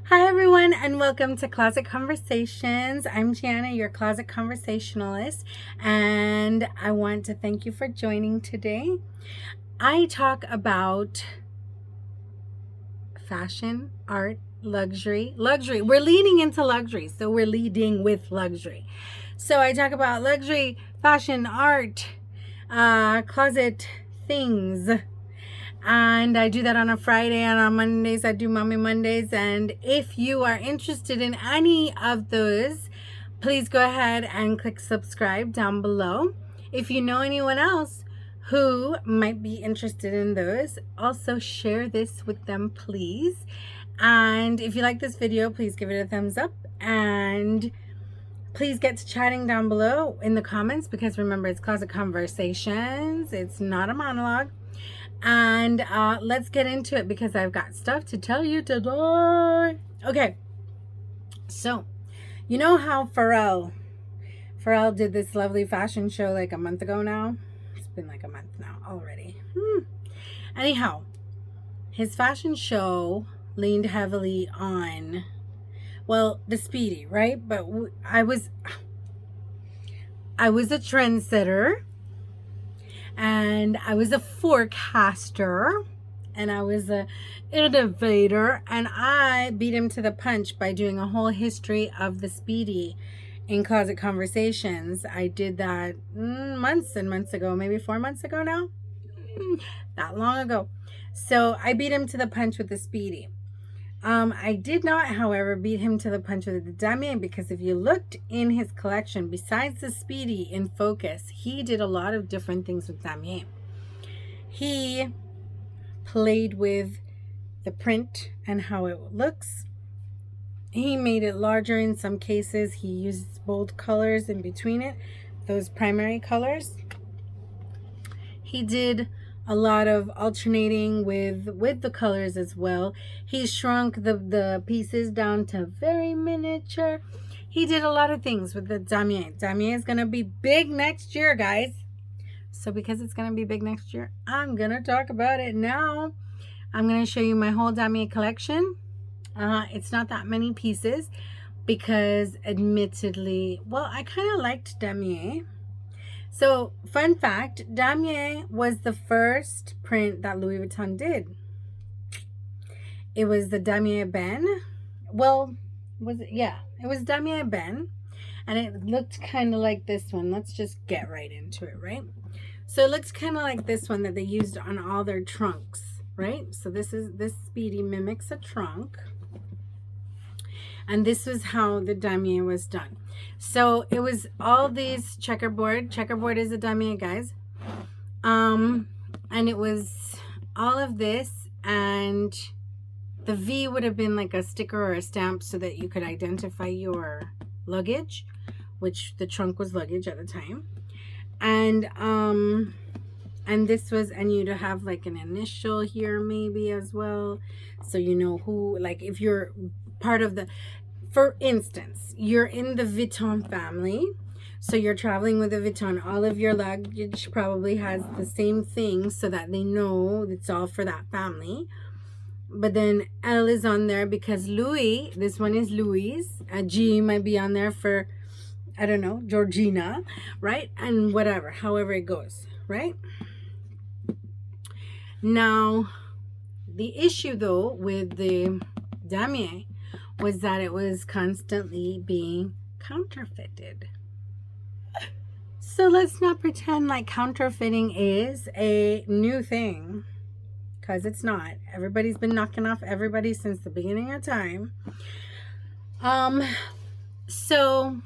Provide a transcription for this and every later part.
Hi everyone and welcome to Closet Conversations. I'm Gianna, your closet conversationalist, and I want to thank you for joining today. I talk about fashion, art, luxury. We're leading into luxury, so we're leading with luxury. So I talk about luxury, fashion, art, closet things. And I do that on a Friday, and on Mondays I do Mommy Mondays. And if you are interested in any of those, please go ahead and click subscribe down below. If you know anyone else who might be interested in those, also share this with them, please. And if you like this video, please give it a thumbs up, and please get to chatting down below in the comments, because remember, it's Closet Conversations, it's not a monologue. And let's get into it, because I've got stuff to tell you today. Okay, so you know how Pharell did this lovely fashion show like a month ago now? It's been like a month now already. Anyhow, his fashion show leaned heavily on, well, the Speedy, right? But I was a trendsetter, and I was a forecaster, and I was an innovator, and I beat him to the punch by doing a whole history of the Speedy in Closet Conversations. I did that months and months ago, maybe 4 months ago now, that long ago. So I beat him to the punch with the Speedy. I did not, however, beat him to the punch with the Damier, because if you looked in his collection, besides the Speedy in focus, he did a lot of different things with Damier. He played with the print and how it looks. He made it larger in some cases. He used bold colors in between it, those primary colors. He did a lot of alternating with the colors as well. He shrunk the pieces down to very miniature. He did a lot of things with the Damier. Damier is going to be big next year, guys. So because it's going to be big next year, I'm going to talk about it now. I'm going to show you my whole Damier collection. It's not that many pieces, because admittedly, well, I kind of liked Damier. So, fun fact, Damier was the first print that Louis Vuitton did. It was the Damier Ben. Well, was it? Yeah, it was Damier Ben. And it looked kind of like this one. Let's just get right into it, right? So it looks kind of like this one that they used on all their trunks, right? So this Speedy mimics a trunk. And this was how the Damier was done. So it was all these checkerboard. Checkerboard is a Damier, guys. And it was all of this, and the V would have been like a sticker or a stamp so that you could identify your luggage, which the trunk was luggage at the time. And this was, and you'd have like an initial here maybe as well, so you know who, like if you're part of the, for instance, you're in the Vuitton family, so you're traveling with a Vuitton, all of your luggage probably has the same thing, so that they know it's all for that family. But then L is on there because Louis, this one is Louis. G might be on there for, I don't know, Georgina, right? And whatever, however it goes, right? Now, the issue though with the Damier was that it was constantly being counterfeited. So let's not pretend like counterfeiting is a new thing, because it's not. Everybody's been knocking off everybody since the beginning of time. So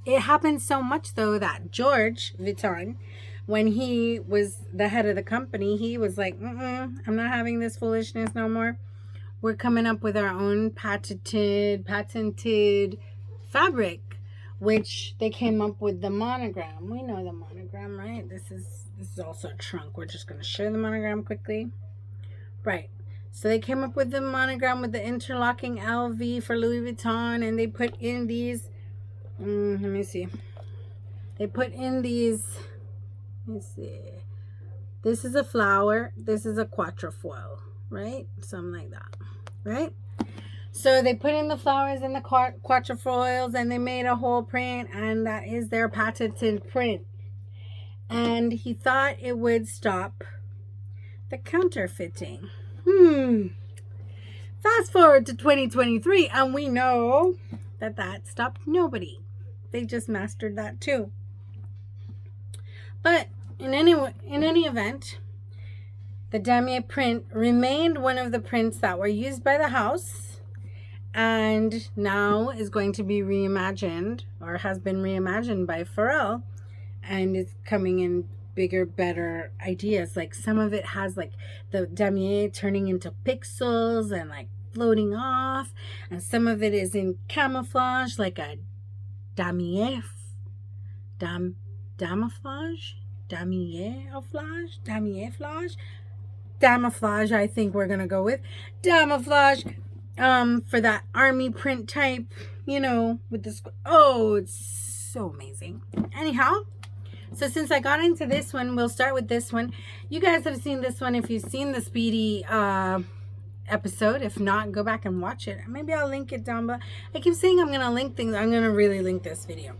it happened so much though that George Vuitton, when he was the head of the company, he was like, I'm not having this foolishness no more. We're coming up with our own patented fabric, which they came up with the monogram. We know the monogram, right? This is also a trunk. We're just going to show the monogram quickly. Right. So they came up with the monogram with the interlocking LV for Louis Vuitton, and they put in these, let me see. They put in these, let me see. This is a flower. This is a quatrefoil, right? Something like that, right? So they put in the flowers and the quatrefoils, and they made a whole print, and that is their patented print. And he thought it would stop the counterfeiting. Fast forward to 2023, and we know that that stopped nobody. They just mastered that too. But in any event, the Damier print remained one of the prints that were used by the house, and now is going to be reimagined, or has been reimagined by Pharell, and it's coming in bigger, better ideas. Like some of it has like the Damier turning into pixels and like floating off, and some of it is in camouflage, like a Damier Damouflage, I think we're gonna go with Damouflage, for that army print type, you know, with this. Oh, it's so amazing. Anyhow, so since I got into this one, we'll start with this one. You guys have seen this one if you've seen the Speedy episode. If not, go back and watch it. Maybe I'll link it down below. I keep saying I'm gonna link things. I'm gonna really link this video.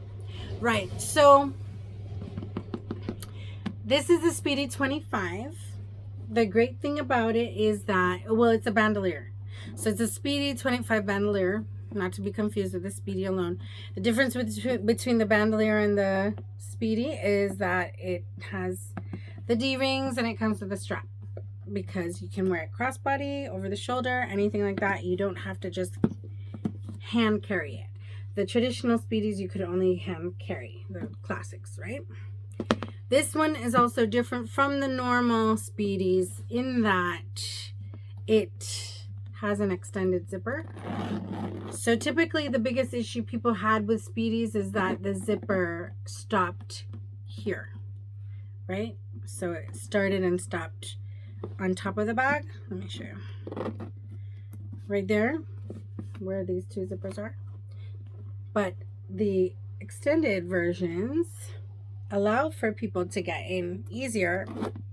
Right, so this is the Speedy 25. The great thing about it is that, well, it's a bandolier. So it's a Speedy 25 bandolier, not to be confused with the Speedy alone. The difference between the bandolier and the Speedy is that it has the D-rings and it comes with a strap, because you can wear it crossbody, over the shoulder, anything like that. You don't have to just hand carry it. The traditional Speedies you could only hand carry, the classics, right? This one is also different from the normal Speedies in that it has an extended zipper. So typically the biggest issue people had with Speedies is that the zipper stopped here, right? So it started and stopped on top of the bag. Let me show you. Right there, where these two zippers are. But the extended versions allow for people to get in easier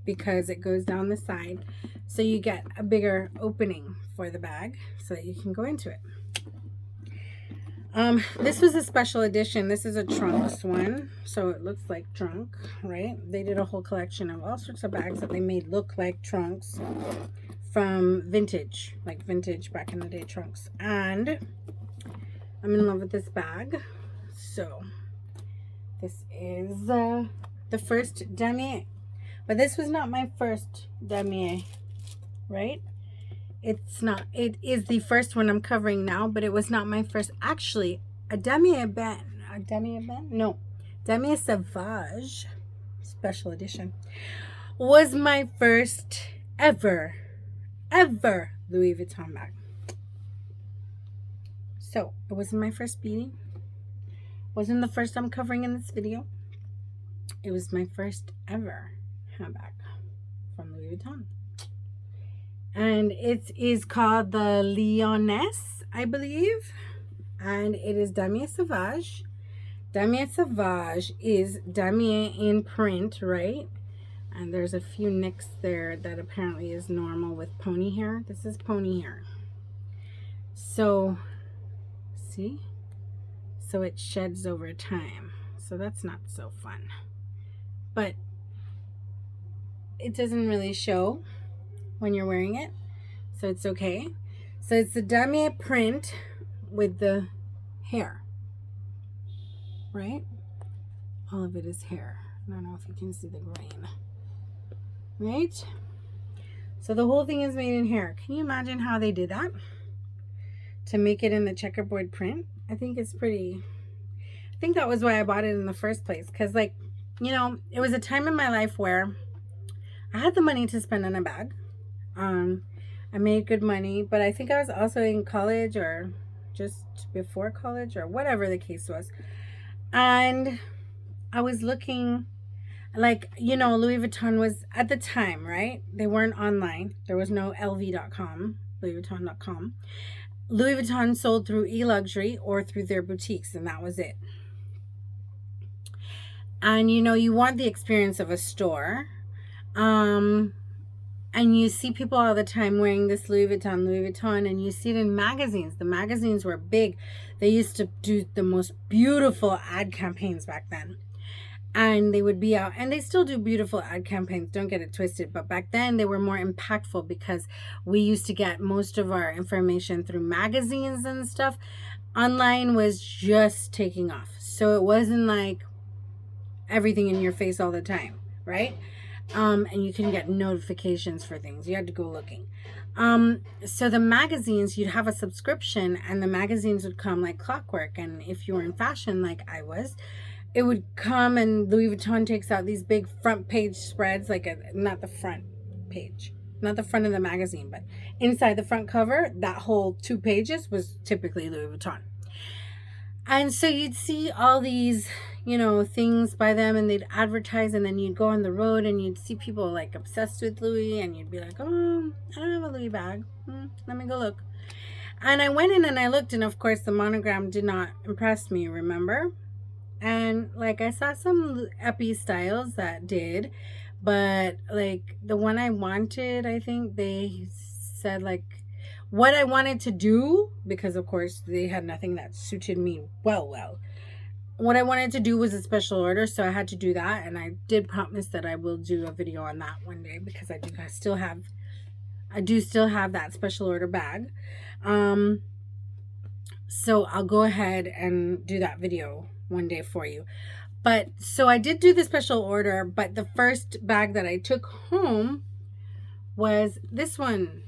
because it goes down the side, so you get a bigger opening for the bag so that you can go into it. This was a special edition. This is a trunks one, so it looks like trunk, right? They did a whole collection of all sorts of bags that they made look like trunks from vintage, like vintage back in the day trunks. And I'm in love with this bag. So this is the first Damier. But this was not my first Damier, right? It's not. It is the first one I'm covering now, but it was not my first. Actually, a Damier no, Damier Sauvage special edition was my first ever Louis Vuitton bag. So it wasn't my first Speedy. Wasn't the first I'm covering in this video. It was my first ever handbag from Louis Vuitton. And it is called the Lyonesse, I believe. And it is Damier Sauvage. Damier Sauvage is Damier in print, right? And there's a few nicks there that apparently is normal with pony hair. This is pony hair. So, see? So it sheds over time. So that's not so fun. But it doesn't really show when you're wearing it, so it's okay. So it's the Damier print with the hair, right? All of it is hair. I don't know if you can see the grain, right? So the whole thing is made in hair. Can you imagine how they did that to make it in the checkerboard print? I think it's pretty. I think that was why I bought it in the first place, because, like, you know, it was a time in my life where I had the money to spend on a bag. I made good money, but I think I was also in college or just before college or whatever the case was. And I was looking, like, you know, Louis Vuitton was at the time, right? They weren't online. There was no LV.com, LouisVuitton.com. Louis Vuitton sold through eLuxury or through their boutiques, and that was it. And, you know, you want the experience of a store. And you see people all the time wearing this Louis Vuitton, and you see it in magazines. The magazines were big. They used to do the most beautiful ad campaigns back then. And they would be out, and they still do beautiful ad campaigns, don't get it twisted, but back then they were more impactful because we used to get most of our information through magazines and stuff. Online was just taking off, so it wasn't like everything in your face all the time, right? And you can get notifications for things. You had to go looking. So the magazines, you'd have a subscription, and the magazines would come like clockwork. And if you were in fashion like I was, it would come, and Louis Vuitton takes out these big front page spreads, like not the front page, not the front of the magazine, but inside the front cover, that whole 2 pages was typically Louis Vuitton. And so you'd see all these, things by them, and they'd advertise, and then you'd go on the road and you'd see people like obsessed with Louis, and you'd be like, oh, I don't have a Louis bag. Let me go look. And I went in and I looked, and of course the monogram did not impress me, remember? And like I saw some epi styles that did, but like the one I wanted, I think they said like what I wanted to do, because of course they had nothing that suited me well. What I wanted to do was a special order, so I had to do that, and I did promise that I will do a video on that one day, because I do still have that special order bag. So I'll go ahead and do that video one day for you. But so I did do the special order, but the first bag that I took home was this one,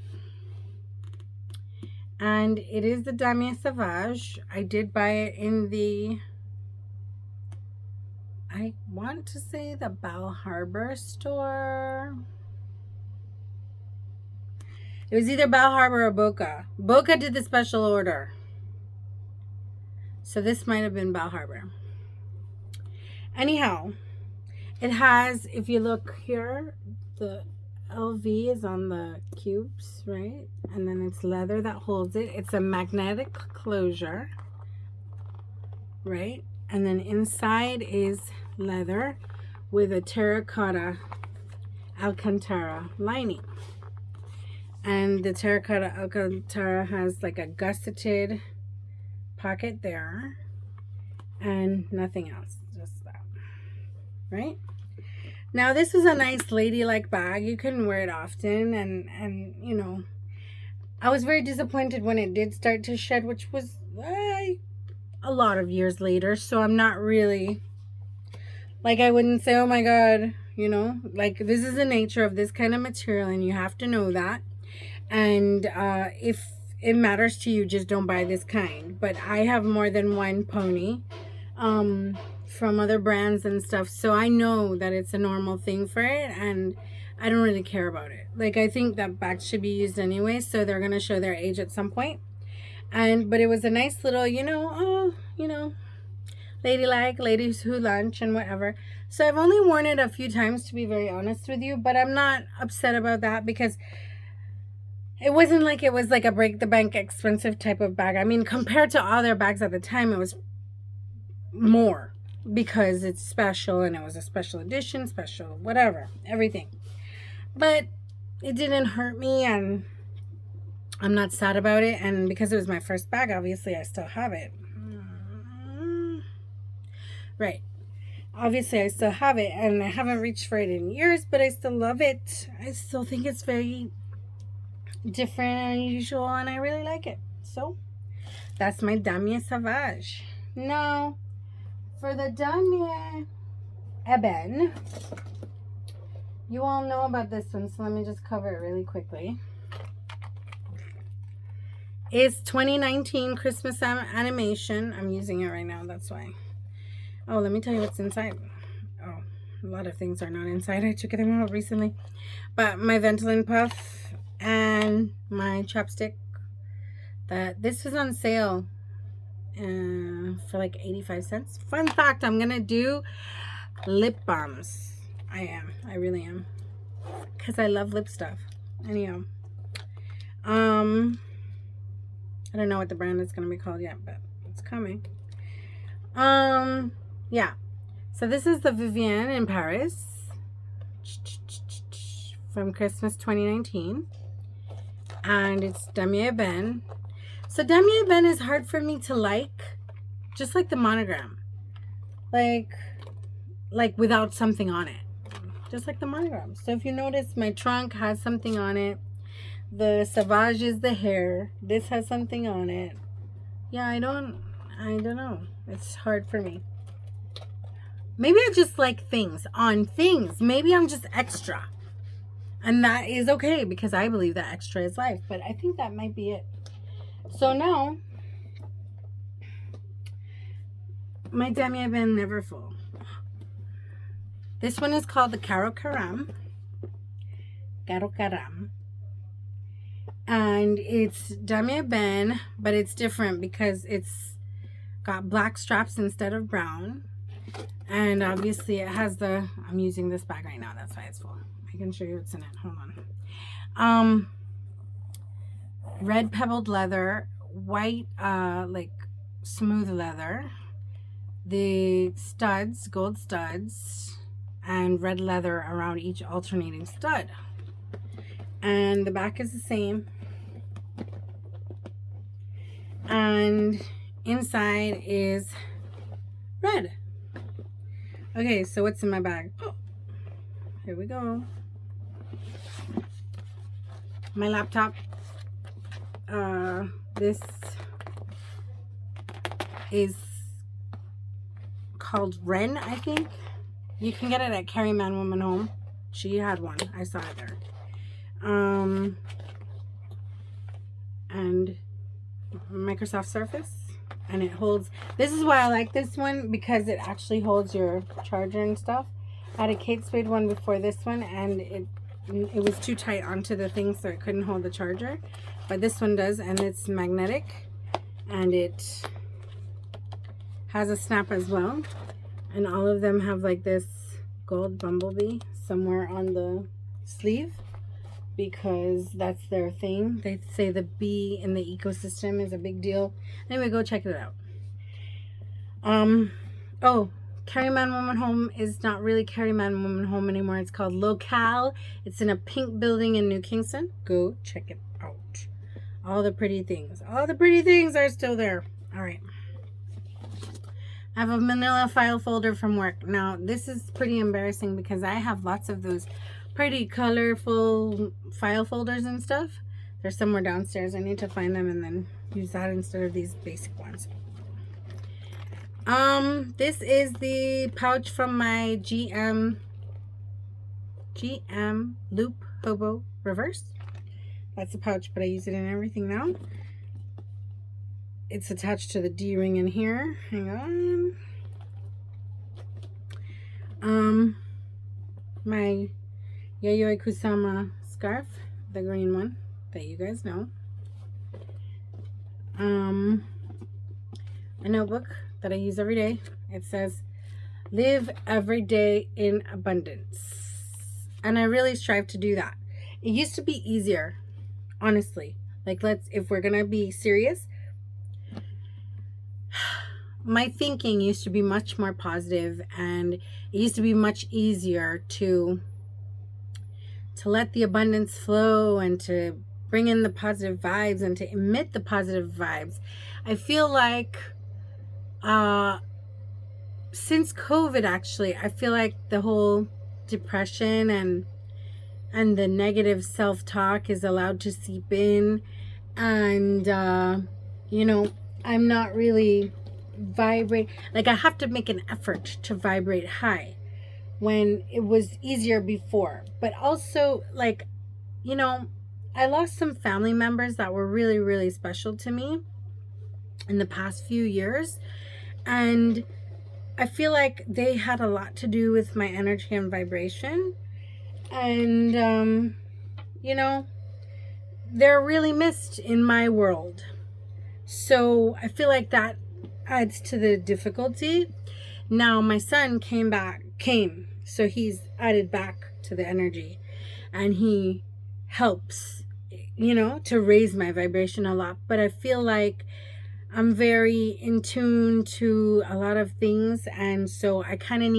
and it is the Damier Sauvage. I did buy it in the, I want to say, the Bal Harbour store. It was either Bal Harbour or Boca. Boca did the special order, so this might have been Bal Harbour. Anyhow, it has, if you look here, the LV is on the cubes, right? And then it's leather that holds it. It's a magnetic closure, right? And then inside is leather with a terracotta Alcantara lining. And the terracotta Alcantara has like a gusseted pocket there and nothing else, just that, right? Now this is a nice ladylike bag. You couldn't wear it often, and I was very disappointed when it did start to shed, which was a lot of years later. So I'm not really, like, I wouldn't say, oh my god, like, this is the nature of this kind of material, and you have to know that. And if it matters to you, just don't buy this kind. But I have more than one pony from other brands and stuff, so I know that it's a normal thing for it, and I don't really care about it. Like, I think that bags should be used anyway, so they're gonna show their age at some point. But it was a nice little, ladylike, ladies who lunch and whatever. So I've only worn it a few times, to be very honest with you, but I'm not upset about that, because it wasn't like it was like a break the bank expensive type of bag. I mean, compared to other bags at the time, it was more, because it's special, and it was a special edition, special whatever, everything. But it didn't hurt me, and I'm not sad about it. And because it was my first bag, obviously I still have it. Right. Obviously I still have it, and I haven't reached for it in years, but I still love it. I still think it's very different and unusual, and I really like it. So that's my Damier Sauvage. Now for the Damier Ebene, you all know about this one, so let me just cover it really quickly. It's 2019 Christmas animation. I'm using it right now, that's why. Oh, let me tell you what's inside. Oh, a lot of things are not inside. I took them out recently. But my Ventolin puff and my chapstick. This was on sale for like 85 cents. Fun fact, I'm gonna do lip balms. I really am, because I love lip stuff. Anyhow, I don't know what the brand is gonna be called yet, but it's coming. Yeah, so this is the Vivienne in Paris from Christmas 2019. And it's Damier Ben. So Damier Ben is hard for me to like, just like the monogram. Like without something on it. Just like the monogram. So if you notice, my trunk has something on it. The sauvage is the hair. This has something on it. Yeah, I don't know. It's hard for me. Maybe I just like things on things. Maybe I'm just extra. And that is okay, because I believe that extra is life. But I think that might be it. So now, my Damier Ben Neverfull. This one is called the Caro Caram. Caro Caram. And it's Damier Ben, but it's different because it's got black straps instead of brown. And obviously it has the, I'm using this bag right now, that's why it's full. I can show you what's in it. Hold on. Red pebbled leather, white like smooth leather, the studs, gold studs, and red leather around each alternating stud. And the back is the same. And inside is red. Okay, so what's in my bag? Oh, here we go. My laptop. This is called Ren, I think. You can get it at Carry Man Woman Home. She had one. I saw it there. And Microsoft Surface. And it holds, this is why I like this one, because it actually holds your charger and stuff. I had a Kate Spade one before this one, and it was too tight onto the thing, so it couldn't hold the charger. But this one does, and it's magnetic, and it has a snap as well. And all of them have like this gold bumblebee somewhere on the sleeve, because that's their thing. They say the bee in the ecosystem is a big deal. Anyway, go check it out. Oh, Carry Man Woman Home is not really Carry Man Woman Home anymore. It's called Locale. It's in a pink building in New Kingston. Go check it out. All the pretty things. All the pretty things are still there. All right. I have a manila file folder from work. Now, this is pretty embarrassing because I have lots of those pretty colorful file folders and stuff. They're somewhere downstairs. I need to find them and then use that instead of these basic ones. This is the pouch from my GM Loop Hobo Reverse. That's the pouch, but I use it in everything now. It's attached to the D-ring in here. Hang on. My Yayoi Kusama scarf, the green one that you guys know. A notebook that I use every day. It says, live every day in abundance. And I really strive to do that. It used to be easier, honestly. Like, if we're gonna be serious, my thinking used to be much more positive, and it used to be much easier to let the abundance flow and to bring in the positive vibes and to emit the positive vibes. I feel like since COVID, actually, I feel like the whole depression and the negative self-talk is allowed to seep in, and you know, I'm not really vibrate, like I have to make an effort to vibrate high when it was easier before. But also, like, you know, I lost some family members that were really, really special to me in the past few years, and I feel like they had a lot to do with my energy and vibration. And you know, they're really missed in my world. So I feel like that adds to the difficulty. Now my son came, so he's added back to the energy, and he helps, you know, to raise my vibration a lot. But I feel like I'm very in tune to a lot of things, and so I kind of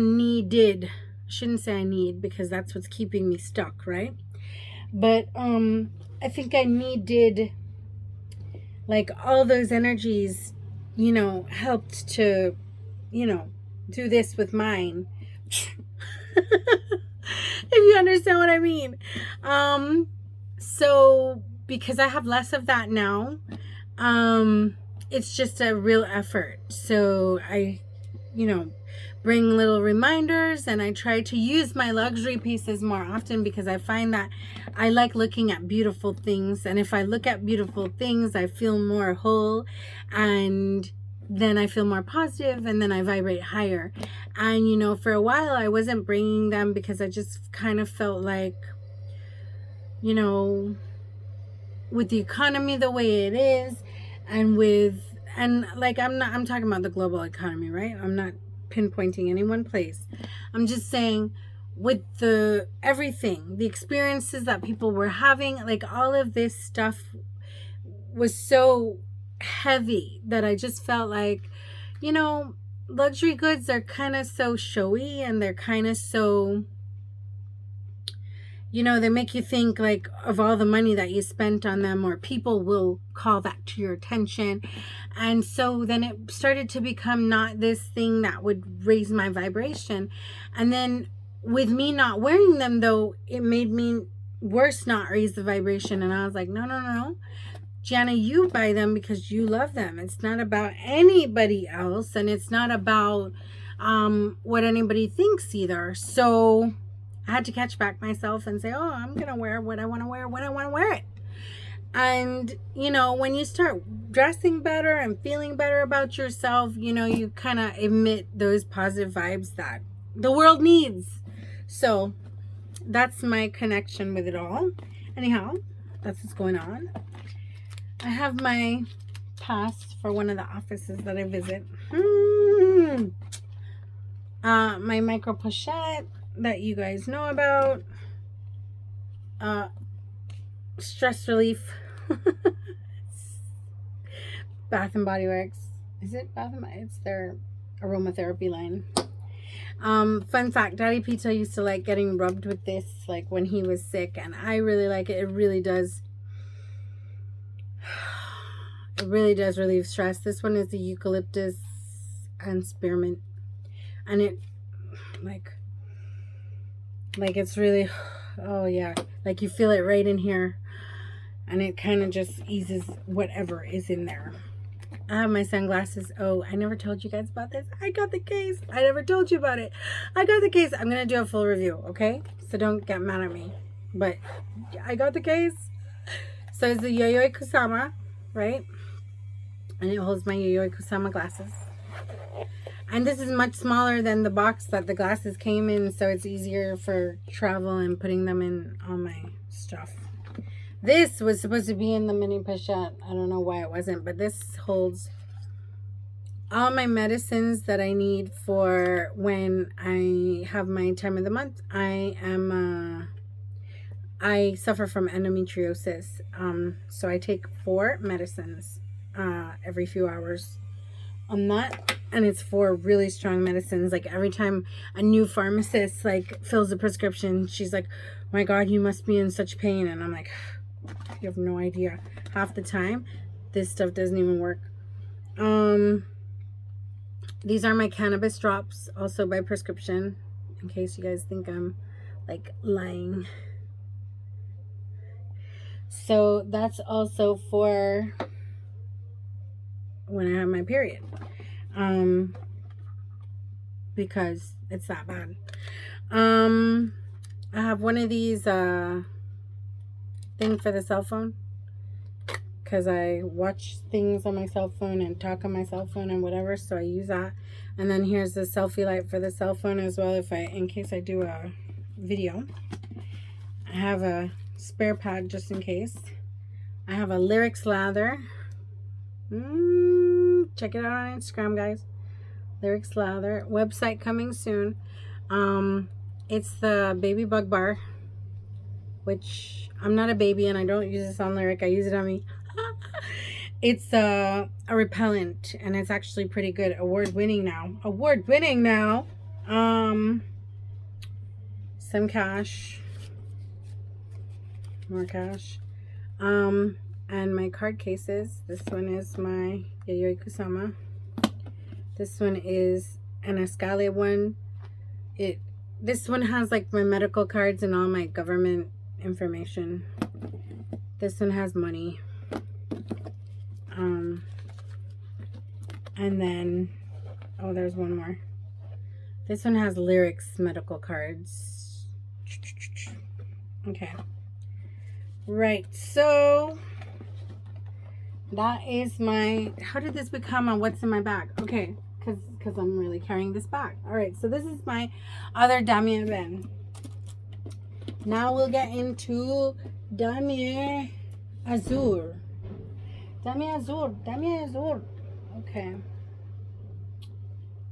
needed shouldn't say I need, because that's what's keeping me stuck, right? But I think I needed, like, all those energies, helped to, do this with mine. If you understand what I mean. So because I have less of that now, it's just a real effort. So I, bring little reminders, and I try to use my luxury pieces more often, because I find that I like looking at beautiful things, and if I look at beautiful things, I feel more whole, and then I feel more positive, and then I vibrate higher. And for a while I wasn't bringing them, because I just kind of felt like, with the economy the way it is, and like, I'm talking about the global economy, right? I'm not pinpointing any one place. I'm just saying, with everything, the experiences that people were having, like, all of this stuff was so heavy that I just felt like, luxury goods are kind of so showy, and they're kind of so, they make you think, like, of all the money that you spent on them, or people will call that to your attention. And so then it started to become not this thing that would raise my vibration. And then with me not wearing them, though, it made me worse not raise the vibration. And I was like, no, Gianna, you buy them because you love them. It's not about anybody else, and it's not about what anybody thinks either. So I had to catch back myself and say, oh, I'm gonna wear what I want to wear when I want to wear it. And when you start dressing better and feeling better about yourself, you kind of emit those positive vibes that the world needs. So that's my connection with it all. Anyhow, that's what's going on. I have my pass for one of the offices that I visit. My micro pochette that you guys know about. Stress relief. Bath and Body Works. Is it Bath and Body? It's their aromatherapy line. Fun fact, Daddy Pito used to like getting rubbed with this, like, when he was sick, and I really like it. It really does relieve stress. This one is the eucalyptus and spearmint, and it like it's really, oh yeah, like you feel it right in here, and it kind of just eases whatever is in there. I have my sunglasses. Oh, I never told you guys about this. I got the case. I never told you about it. I got the case. I'm gonna do a full review, okay? So don't get mad at me, but I got the case. So it's the Yayoi Kusama, right? And it holds my Yayoi Kusama glasses. And this is much smaller than the box that the glasses came in, so it's easier for travel and putting them in all my stuff. This was supposed to be in the mini pochette. I don't know why it wasn't, but this holds all my medicines that I need for when I have my time of the month. I suffer from endometriosis, so I take 4 medicines every few hours on that, and it's 4 really strong medicines. Like, every time a new pharmacist like fills a prescription, she's like, oh my god, you must be in such pain, and I'm like, you have no idea. Half the time this stuff doesn't even work. These are my cannabis drops, also by prescription, in case you guys think I'm like lying. So that's also for when I have my period, because it's that bad. I have one of these thing for the cell phone, because I watch things on my cell phone and talk on my cell phone and whatever, so I use that. And then here's the selfie light for the cell phone as well, in case I do a video. I have a spare pad just in case. I have a lyrics lather. Check it out on Instagram, guys. Lyrics lather. Website coming soon. It's the baby bug bar, which I'm not a baby and I don't use this on Lyric. I use it on me. It's a repellent, and it's actually pretty good. Award winning now. some cash, more cash, and my card cases. This one is my Yayoi Kusama. This one is an Escale one. This one has like my medical cards and all my government information. This one has money. And then, oh, there's one more. This one has lyrics medical cards. Okay. Right, so that is my, how did this become a what's in my bag? Okay, because I'm really carrying this bag. All right, so this is my other Damier bin. Now we'll get into Damier Azur. Damier Azur. Okay.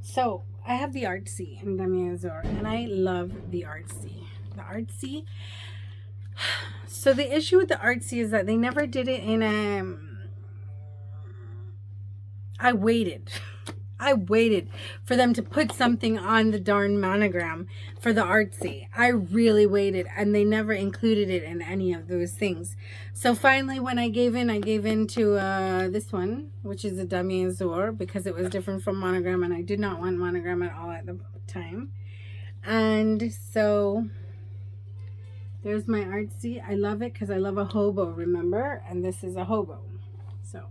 So I have the Artsy and Damier Azur, and I love the Artsy. The Artsy. So the issue with the Artsy is that they never did it in a. I waited for them to put something on the darn monogram for the Artsy. I really waited, and they never included it in any of those things. So finally, when I gave in to this one, which is a Damier Azur, because it was different from monogram, and I did not want monogram at all at the time. And so there's my Artsy. I love it because I love a hobo, remember? And this is a hobo. So,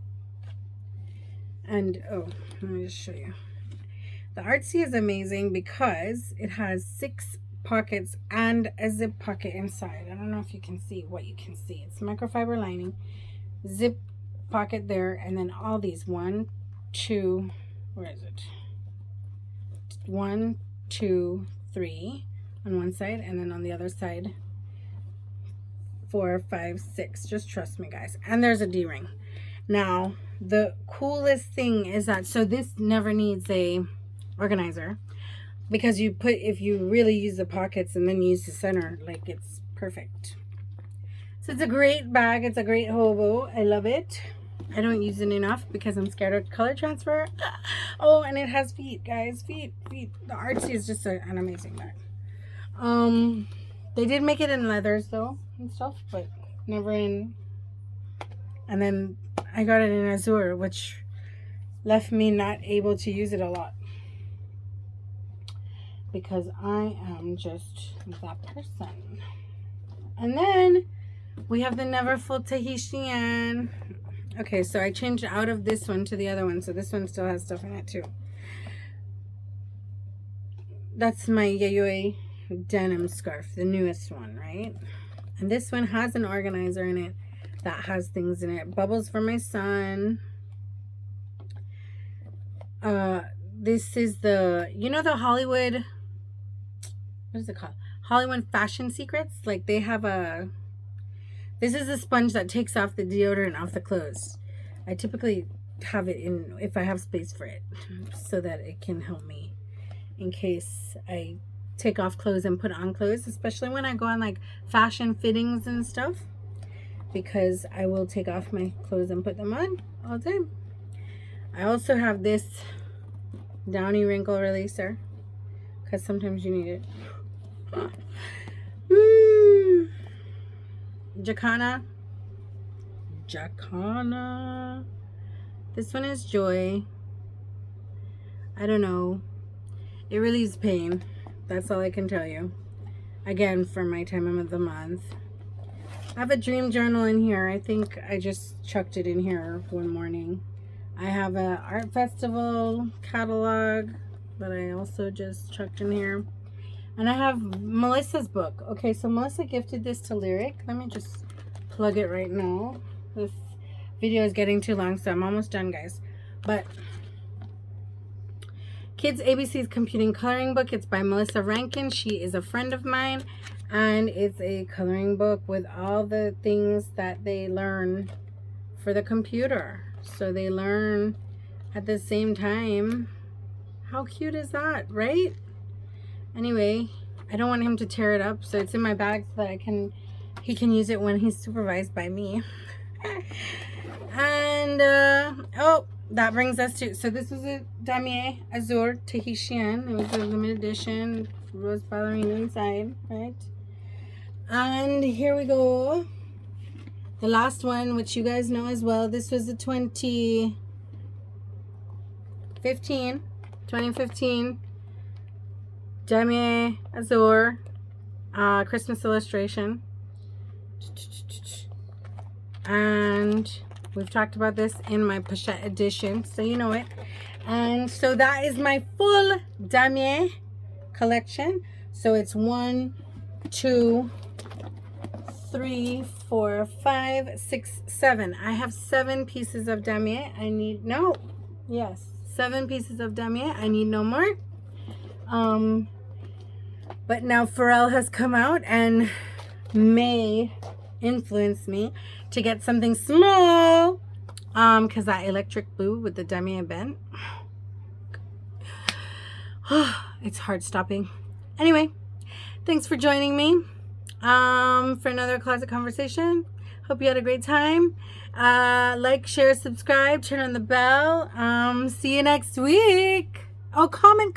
and oh, let me just show you. The Artsy is amazing because it has 6 pockets and a zip pocket inside. I don't know if you can see what you can see. It's microfiber lining, zip pocket there, and then all these 1, 2, where is it? 1, 2, 3 on one side, and then on the other side 4, 5, 6. Just trust me, guys. And there's a D-ring. Now, the coolest thing is that, so this never needs a organizer, because if you really use the pockets and then use the center, like, it's perfect. So it's a great bag. It's a great hobo. I love it. I don't use it enough because I'm scared of color transfer. Oh, and it has feet, guys. Feet. The Artsy is just an amazing bag. They did make it in leathers though and stuff, but never in. And then I got it in Azur, which left me not able to use it a lot because I am just that person. And then we have the neverfull Tahitian. Okay, so I changed out of this one to the other one, so this one still has stuff in it too. That's my Yayoi denim scarf, the newest one, right? And this one has an organizer in it that has things in it. Bubbles for my son. This is the, you know, the Hollywood, what is it called? Hollywood Fashion Secrets. Like, they have a, this is a sponge that takes off the deodorant off the clothes. I typically have it in, if I have space for it, so that it can help me in case I take off clothes and put on clothes, especially when I go on like fashion fittings and stuff, because I will take off my clothes and put them on all the time. I also have this Downy wrinkle releaser because sometimes you need it. Jacana. This one is Joy. I don't know. It relieves pain. That's all I can tell you. Again, for my time of the month. I have a dream journal in here. I think I just chucked it in here one morning. I have a art festival catalog that I also just chucked in here. And I have Melissa's book. Okay, so Melissa gifted this to Lyric. Let me just plug it right now. This video is getting too long, so I'm almost done, guys. But Kids ABC's Computing Coloring Book. It's by Melissa Rankin. She is a friend of mine. And it's a coloring book with all the things that they learn for the computer. So they learn at the same time. How cute is that, right? Anyway, I don't want him to tear it up, so it's in my bag so that he can use it when he's supervised by me. And oh, that brings us to, so this was a Damier Azur Tahitian. It was a limited edition, rose ballerina inside, right? And here we go. The last one, which you guys know as well. This was the 2015 Damier Azur Christmas illustration. And we've talked about this in my pochette edition, so you know it. And so that is my full damier collection. So it's 1, 2, 3, 4, 5, 6, 7. I have 7 pieces of damier. I need 7 pieces of damier. I need no more. But now Pharell has come out and may influence me to get something small, because that electric blue with the damier bent, it's hard stopping. Anyway, thanks for joining me for another closet conversation. Hope you had a great time. Like, share, subscribe, turn on the bell. See you next week. Oh, comment.